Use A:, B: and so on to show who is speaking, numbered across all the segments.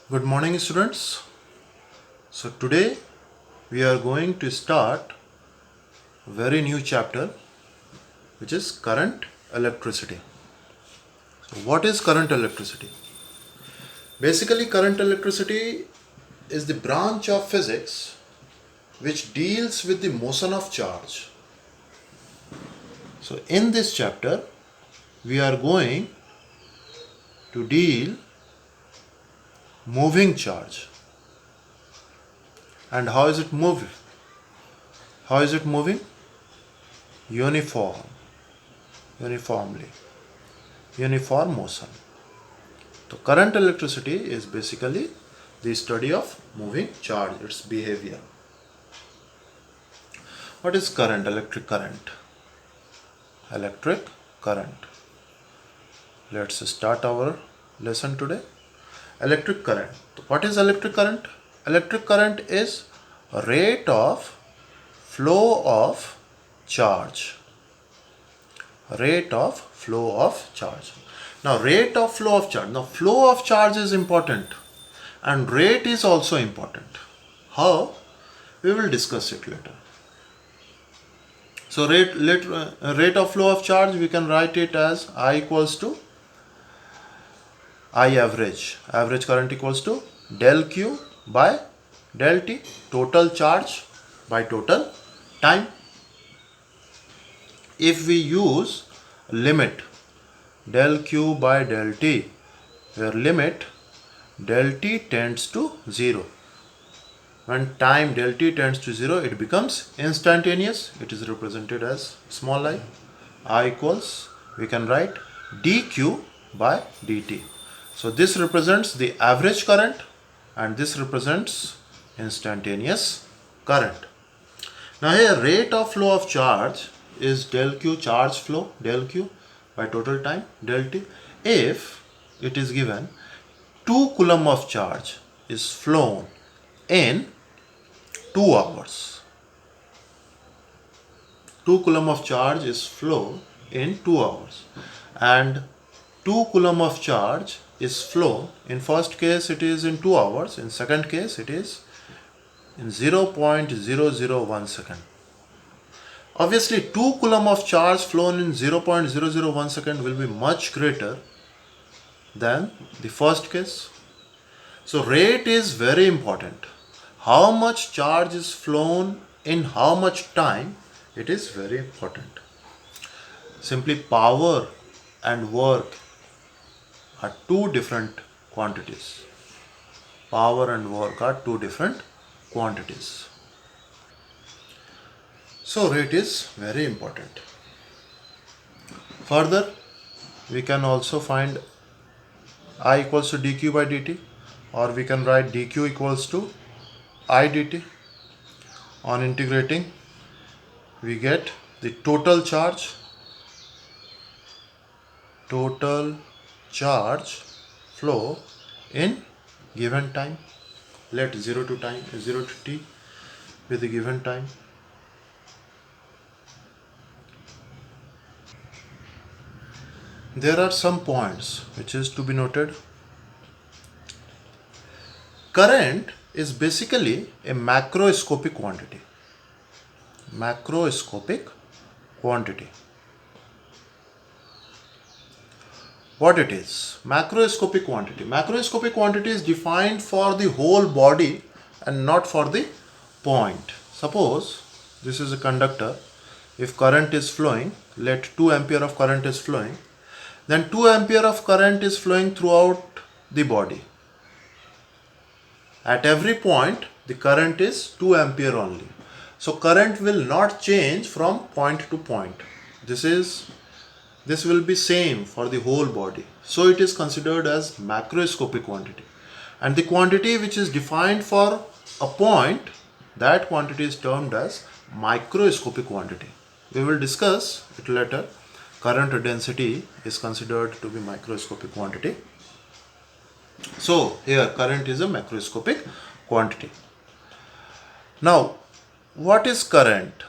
A: Good morning, students. So today we are going to start a very new chapter, which is current electricity. So what is current electricity? Basically, current electricity is the branch of physics which deals with the motion of charge. So in this chapter we are going to deal moving charge. And how is it moving? How is it moving? Uniformly, uniform motion. So current electricity is basically the study of moving charge, its behavior. What is current? Electric current. Electric current. Let's start our lesson today. Electric current. What is electric current? Electric current is a rate of flow of charge. Rate of flow of charge. Now rate of flow of charge. Now flow of charge is important and rate is also important. How? We will discuss it later. So rate of flow of charge, we can write it as I equals to I average. Average current equals to del Q by del T. Total charge by total time. If we use limit del Q by del T, where limit del T tends to 0. When time del T tends to 0, it becomes instantaneous. It is represented as small I equals, we can write dq by dt. So this represents the average current and this represents instantaneous current. Now here rate of flow of charge is del q charge flow, del q by total time, del t. If it is given 2 coulomb of charge is flown in 2 hours. 2 coulomb of charge is flown in 2 hours. And 2 coulomb of charge is flown, in first case it is in 2 hours, in second case it is in 0.001 second. Obviously 2 coulomb of charge flown in 0.001 second will be much greater than the first case. So rate is very important. How much charge is flown in how much time, it is very important. Simply power and work are two different quantities. Power and work are two different quantities. So rate is very important. Further, we can also find I equals to dq by dt, or we can write dq equals to I dt. On integrating, we get the total charge flow in given time. Let 0 to t be the given time. There are some points which is to be noted. Current is basically a macroscopic quantity. Macroscopic quantity. What it is? Macroscopic quantity. Macroscopic quantity is defined for the whole body and not for the point. Suppose this is a conductor. If current is flowing, let 2 ampere of current is flowing, then 2 ampere of current is flowing throughout the body. At every point, the current is 2 ampere only. So current will not change from point to point. This will be same for the whole body. So it is considered as macroscopic quantity. And the quantity which is defined for a point, that quantity is termed as microscopic quantity. We will discuss it later. Current density is considered to be microscopic quantity. So here current is a macroscopic quantity. Now what is current?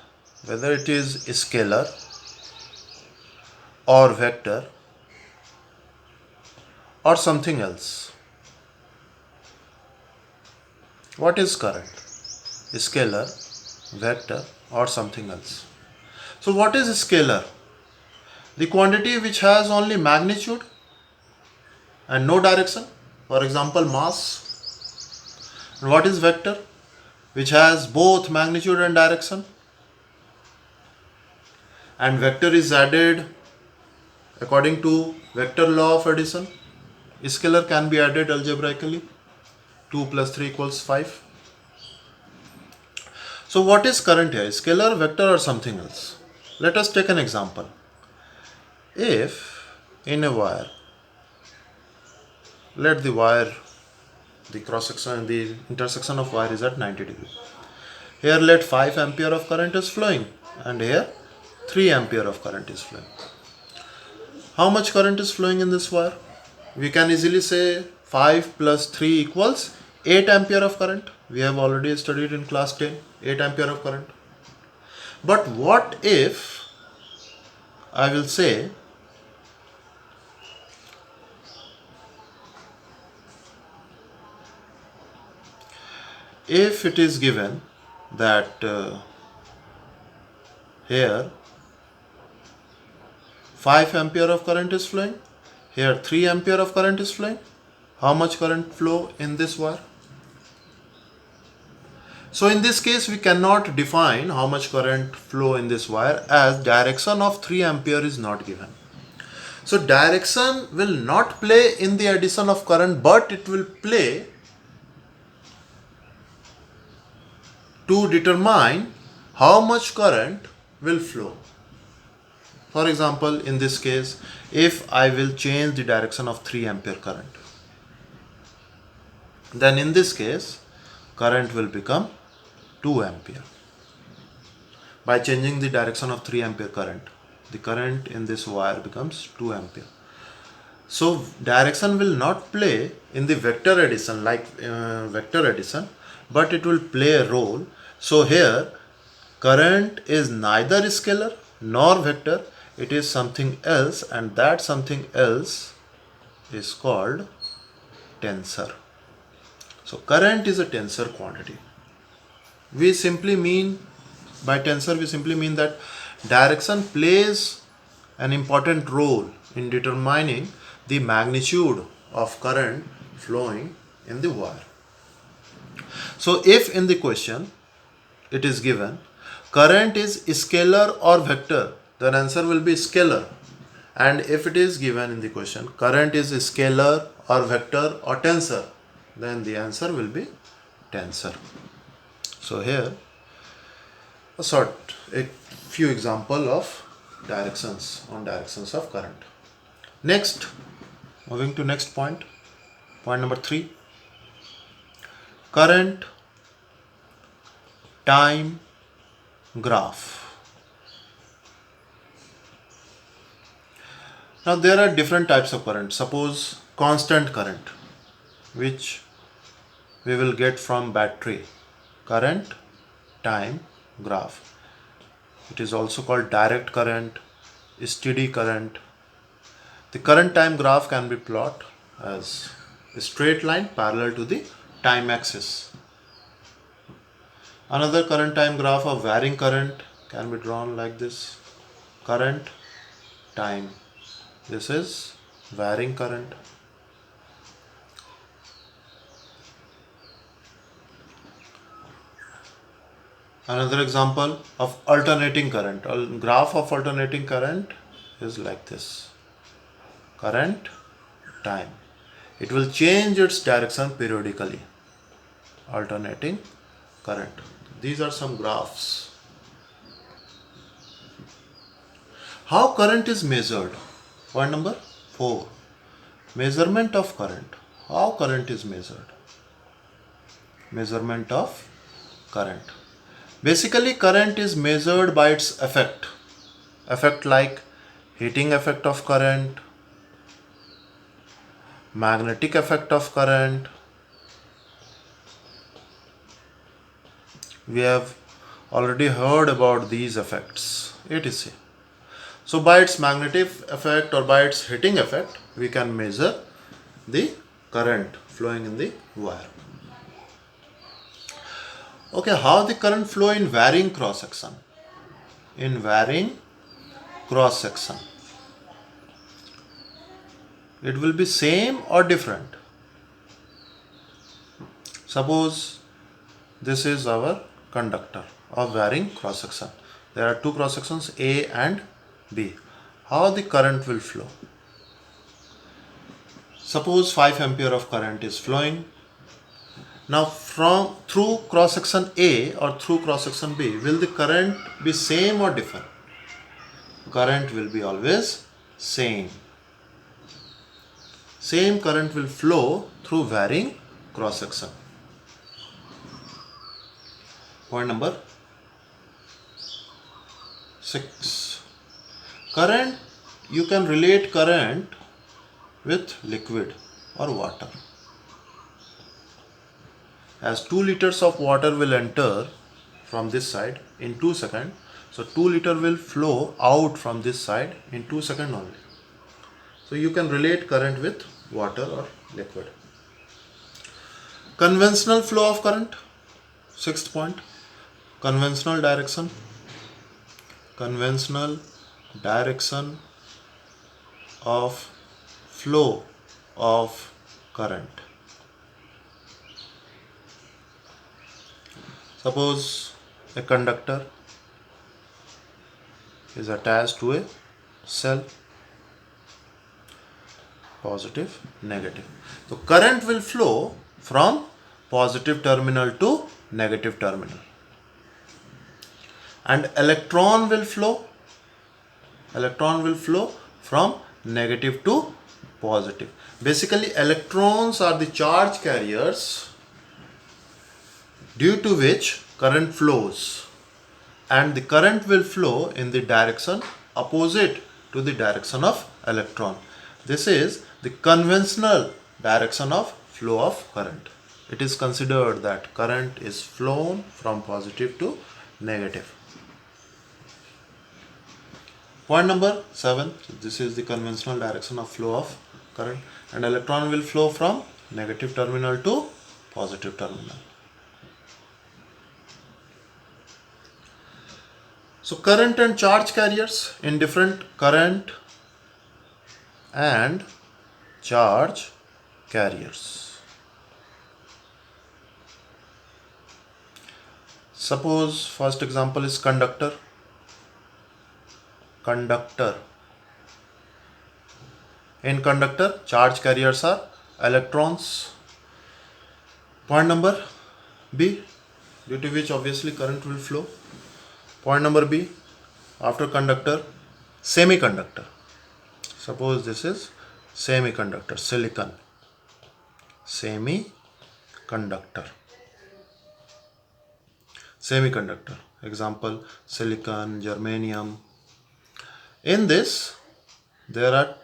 A: Whether it is scalar or vector or something else. What is current? Scalar, vector, or something else? So what is scalar? The quantity which has only magnitude and no direction, for example mass. And what is vector? Which has both magnitude and direction, and vector is added according to vector law of addition. Scalar can be added algebraically. 2 plus 3 equals 5. So what is current here? Scalar, vector, or something else? Let us take an example. If in a wire, let the cross section, the intersection of wire is at 90 degrees. Here let 5 ampere of current is flowing, and here 3 ampere of current is flowing. How much current is flowing in this wire? We can easily say 5 plus 3 equals 8 ampere of current. We have already studied in class 10, 8 ampere of current. But what if I will say if it is given that here 5 ampere of current is flowing, here 3 ampere of current is flowing, how much current flow in this wire? So in this case we cannot define how much current flow in this wire, as direction of 3 ampere is not given. So direction will not play in the addition of current, but it will play to determine how much current will flow. For example, in this case, if I will change the direction of 3 ampere current, then in this case current will become 2 ampere. By changing the direction of 3 ampere current, the current in this wire becomes 2 ampere. So direction will not play in the vector addition but it will play a role. So here current is neither scalar nor vector, it is something else, and that something else is called tensor. So current is a tensor quantity. We simply mean by tensor that direction plays an important role in determining the magnitude of current flowing in the wire. So if in the question it is given current is scalar or vector, then answer will be scalar. And if it is given in the question current is scalar or vector or tensor, then the answer will be tensor. So here a few example of directions of current. Next, moving to next point number 3, current time graph. Now there are different types of current. Suppose constant current, which we will get from battery. Current time graph. It is also called direct current, steady current. The current time graph can be plotted as a straight line parallel to the time axis. Another current time graph of varying current can be drawn like this. Current time. This is varying current. Another example of alternating current. A graph of alternating current is like this. Current time. It will change its direction periodically. Alternating current. These are some graphs. How current is measured? Point number 4. Measurement of current. How current is measured? Measurement of current. Basically, current is measured by its effect. Effect like heating effect of current, magnetic effect of current. We have already heard about these effects, etc. So by its magnetic effect or by its heating effect, we can measure the current flowing in the wire. Okay, how the current flow in varying cross section? In varying cross section, it will be same or different. Suppose this is our conductor of varying cross section. There are two cross sections A and B. How the current will flow? Suppose 5 ampere of current is flowing. Now from through cross section A or through cross section B, will the current be same or different? Current will be always same. Same current will flow through varying cross section. Point number 6. Current, you can relate current with liquid or water. As 2 liters of water will enter from this side in 2 seconds, so 2 liter will flow out from this side in 2 seconds only. So you can relate current with water or liquid. Conventional flow of current, 6th point. Conventional direction. Conventional direction of flow of current. Suppose a conductor is attached to a cell, positive, negative. So current will flow from positive terminal to negative terminal. And electron will flow from negative to positive. Basically, electrons are the charge carriers due to which current flows, and the current will flow in the direction opposite to the direction of electron. This is the conventional direction of flow of current. It is considered that current is flown from positive to negative. Point number 7, this is the conventional direction of flow of current, and electron will flow from negative terminal to positive terminal. So current and charge carriers in different current and charge carriers. Suppose first example is conductor. In conductor, charge carriers are electrons. Point number B, due to which obviously current will flow. Point number B, after conductor, semiconductor. Suppose this is semiconductor, silicon. Semiconductor. Example, silicon, germanium. In this, there are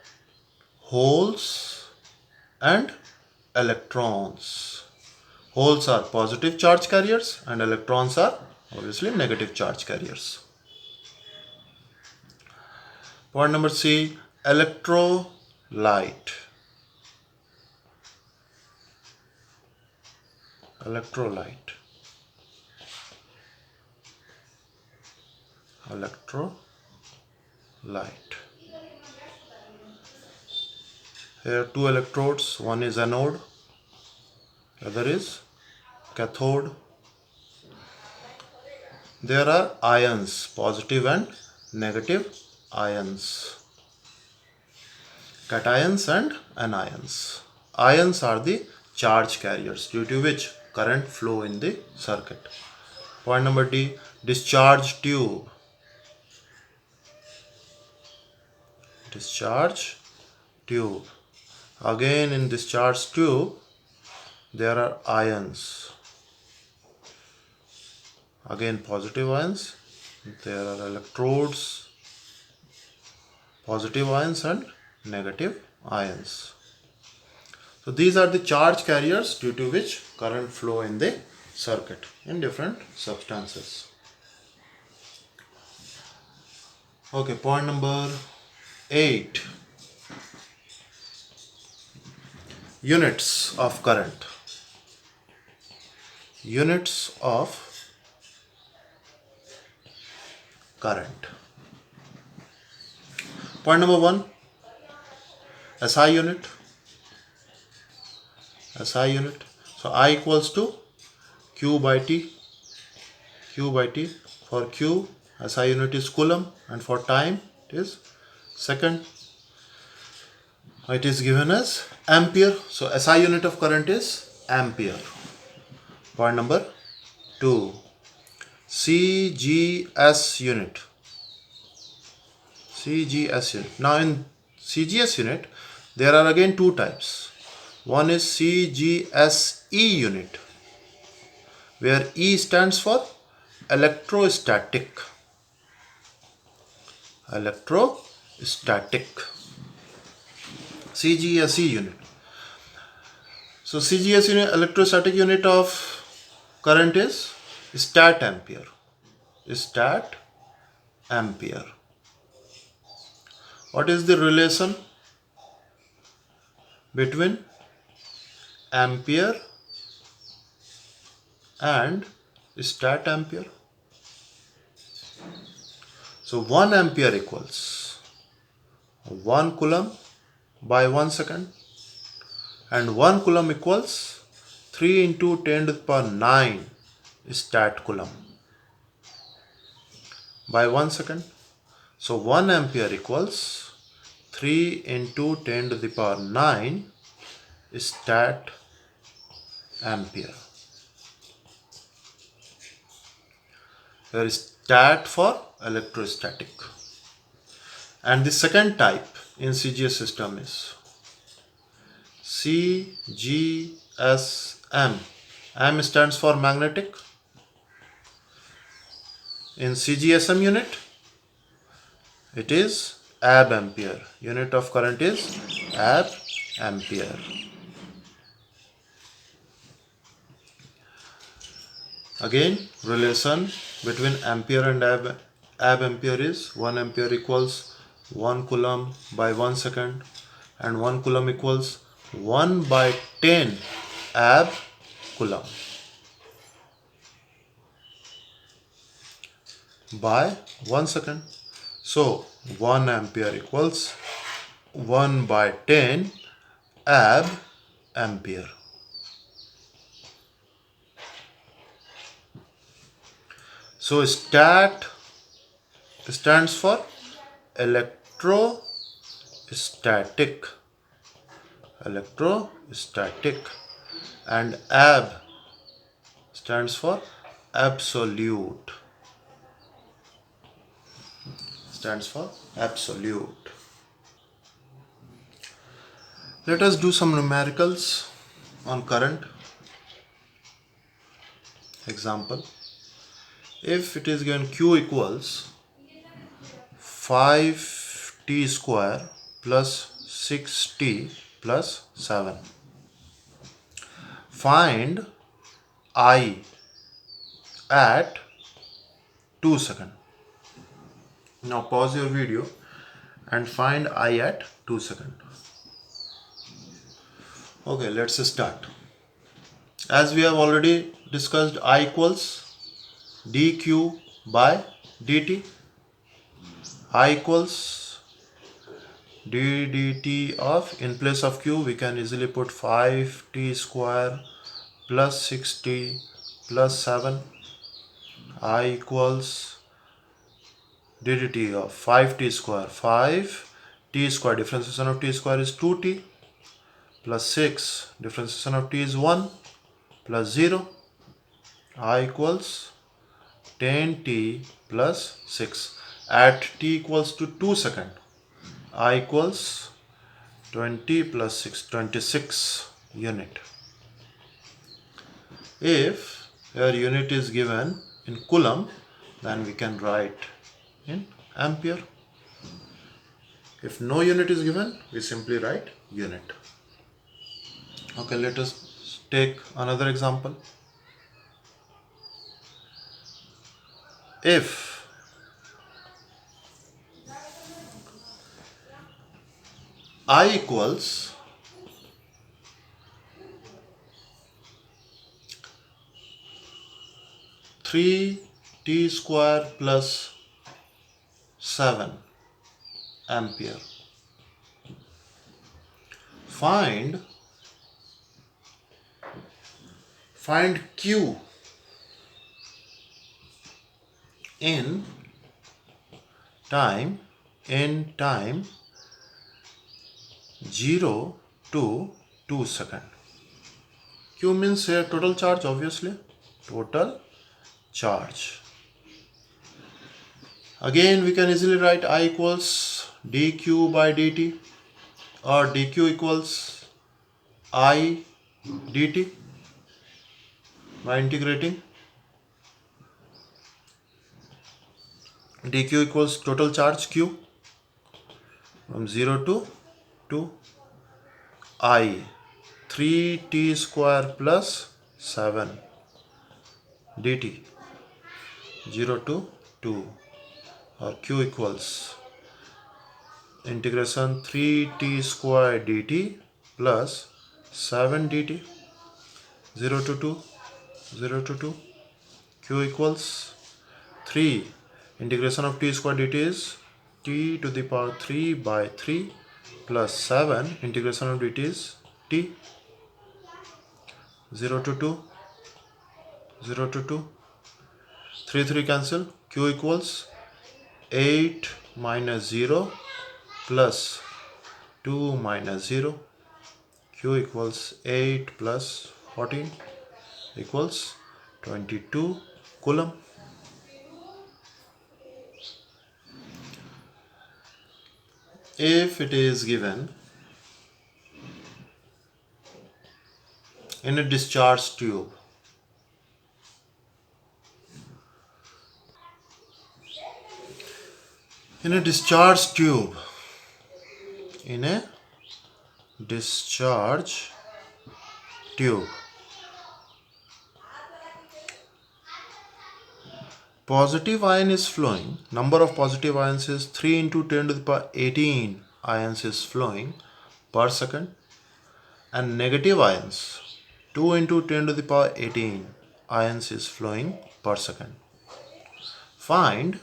A: holes and electrons. Holes are positive charge carriers and electrons are obviously negative charge carriers. Point number C, electrolyte. Electrolyte. Here two electrodes, one is anode, other is cathode. There are ions, positive and negative ions, cations and anions. Ions are the charge carriers due to which current flow in the circuit. Point number D, discharge tube. Again, in discharge tube, there are ions. Again, positive ions. There are electrodes, positive ions and negative ions. So these are the charge carriers due to which current flow in the circuit in different substances. Okay, point number 8. Units of current. Units of current. Point number 1, SI unit. SI unit. So I equals to Q by T. Q by T. For Q, SI unit is coulomb, and for time it is second. It is given as ampere. So SI unit of current is ampere. Point number 2, CGS unit. CGS unit. Now in CGS unit, there are again two types. One is CGSE unit, where E stands for electrostatic. Electrostatic. CGSE unit. So CGS unit, electrostatic unit of current is stat ampere. Stat ampere. What is the relation between ampere and stat ampere? So 1 ampere equals 1 coulomb by 1 second, and 1 coulomb equals 3 into 10 to the power 9 stat coulomb by 1 second. So 1 ampere equals 3 into 10 to the power 9 stat ampere. Here is stat for electrostatic. And the second type in CGS system is CGSM. M stands for magnetic. In CGSM unit, it is ab ampere. Unit of current is ab ampere. Again, relation between ampere and ab ampere is 1 ampere equals 1 coulomb by 1 second, and 1 coulomb equals 1 by 10 ab coulomb by 1 second. So 1 ampere equals 1 by 10 ab ampere. So stat stands for electrostatic. And ab stands for absolute. Let us do some numericals on current. Example, if it is given Q equals 5t square plus 6t plus 7, find I at 2 seconds. Now pause your video and find I at 2 seconds. Okay, let's start. As we have already discussed, I equals dq by dt. I equals d dt of, in place of q, we can easily put 5t square plus 6t plus 7. I equals d dt of 5t square. 5t square, differentiation of t square is 2t, plus 6, differentiation of t is 1, plus 0. I equals 10t plus 6. At t equals to 2 seconds, I equals 20 plus 6, 26 unit. If your unit is given in coulomb, then we can write in ampere. If no unit is given, we simply write unit. Okay, let us take another example. If I equals 3t square plus 7 ampere. Find Q in time 0 to 2 second. Q means here total charge, obviously. Total charge. Again, we can easily write I equals dq by dt, or dq equals I dt by integrating. dq equals total charge q from 0 to 2 I 3t square plus 7 dt 0 to 2, or q equals integration 3t square dt plus 7 dt 0 to 2 q equals 3 integration of t square dt is t to the power 3 by 3 plus 7 integration of dt is t 0 to 2 3 3 cancel. Q equals 8 minus 0 plus 2 minus 0. Q equals 8 plus 14 equals 22 coulomb. If it is given in a discharge tube, in a discharge tube, positive ion is flowing. Number of positive ions is 3 into 10 to the power 18 ions is flowing per second, and negative ions 2 into 10 to the power 18 ions is flowing per second. Find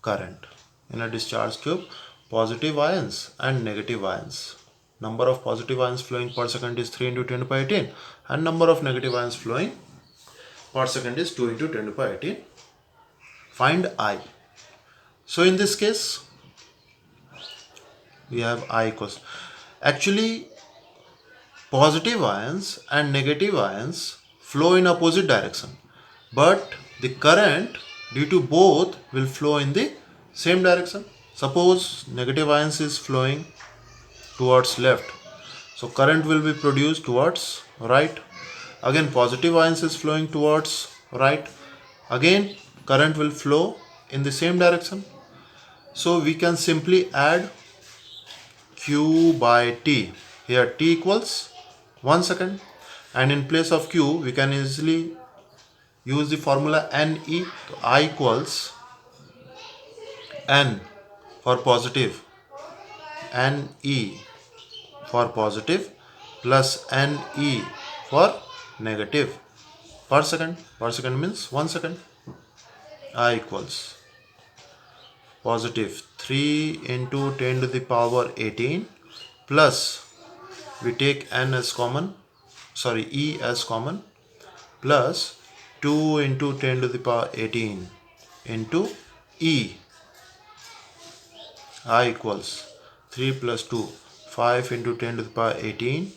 A: current in a discharge tube, positive ions and negative ions. Number of positive ions flowing per second is 3 into 10 to the power 18, and number of negative ions flowing per second is 2 into 10 to the power 18. Find I. So in this case, we have I equals, actually positive ions and negative ions flow in opposite direction, but the current due to both will flow in the same direction. Suppose negative ions is flowing towards left, so current will be produced towards right. Again, positive ions is flowing towards right, again current will flow in the same direction. So we can simply add q by t. Here t equals 1 second, and in place of q we can easily use the formula Ne. So I equals N for positive, Ne for positive plus Ne for negative per second. Per second means 1 second. I equals positive 3 into 10 to the power 18 plus, we take N as common, E as common, plus 2 into 10 to the power 18 into E. I equals 3 plus 2, 5 into 10 to the power 18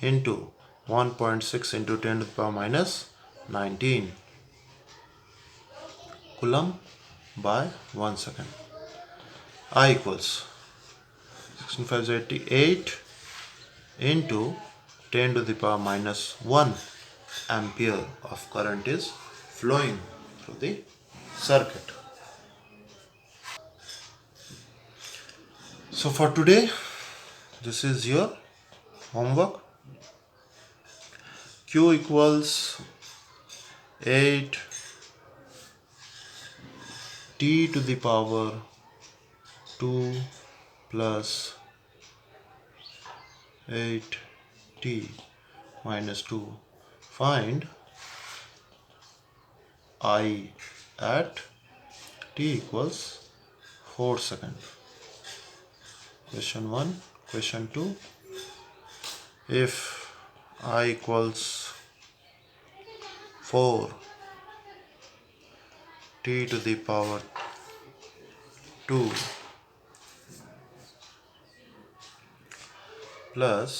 A: into 1.6 into 10 to the power minus 19 coulomb by 1 second. I equals 16,588 into 10 to the power minus 1 ampere of current is flowing through the circuit. So for today, this is your homework. Q equals 8 t to the power 2 plus 8 t minus 2. Find I at t equals 4 seconds. Question 1. Question 2. If I equals 4 t to the power 2 plus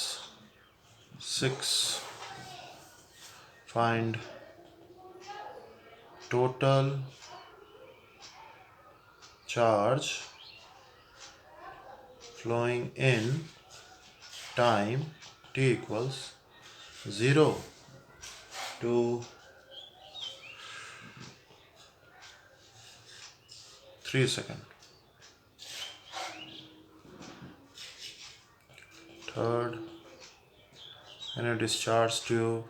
A: 6, find total charge flowing in time t equals 0 to 3 seconds. Third, in a discharge tube,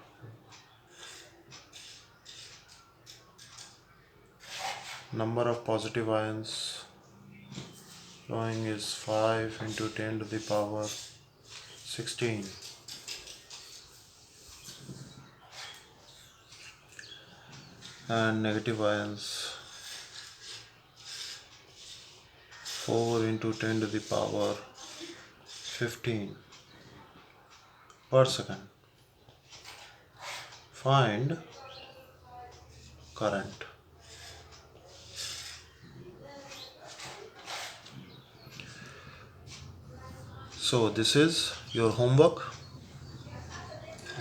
A: number of positive ions flowing is 5 into 10 to the power 16. And negative ions 4 into 10 to the power 15 per second. Find current. So this is your homework.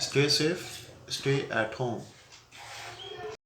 A: Stay safe, stay at home.